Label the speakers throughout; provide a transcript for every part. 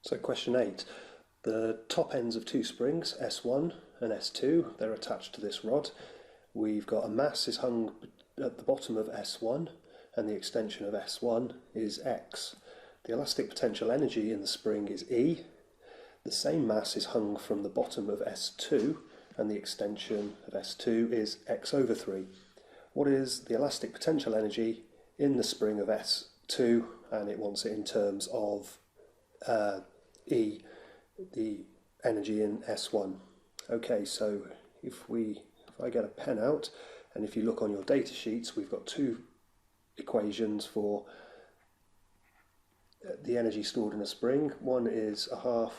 Speaker 1: So question 8. The top ends of two springs, S1 and S2, they're attached to this rod. We've got a mass is hung at the bottom of S1 and the extension of S1 is X. The elastic potential energy in the spring is E. The same mass is hung from the bottom of S2 and the extension of S2 is X over 3. What is the elastic potential energy in the spring of S2? And it wants it in terms of E, the energy in S1. Okay, so if I get a pen out, and if you look on your data sheets, we've got two equations for the energy stored in a spring. One is a half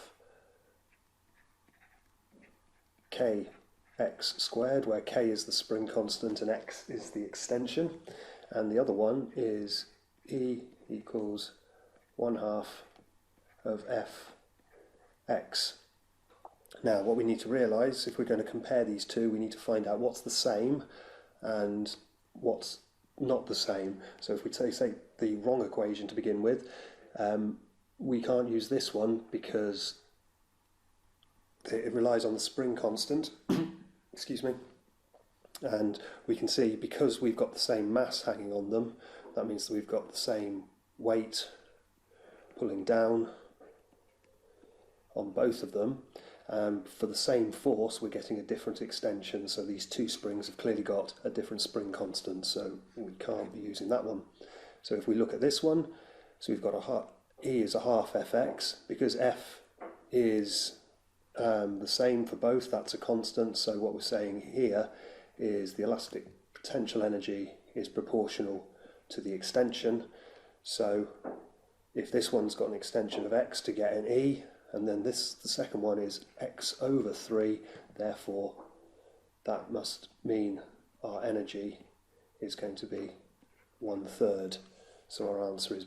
Speaker 1: kx squared, where k is the spring constant and x is the extension, and the other one is E equals 1/2 of fx. Now what we need to realise, if we're going to compare these two, we need to find out what's the same and what's not the same. So if we say the wrong equation to begin with, we can't use this one because it relies on the spring constant. Excuse me. And we can see, because we've got the same mass hanging on them, that means that we've got the same weight pulling down on both of them. For the same force, we're getting a different extension, so these two springs have clearly got a different spring constant, so we can't be using that one. So if we look at this one, so we've got E is a half fx, because f is the same for both, that's a constant, so what we're saying here is the elastic potential energy is proportional to the extension. So if this one's got an extension of x to get an E, and then the second one is x over 3, therefore that must mean our energy is going to be 1/3. So our answer is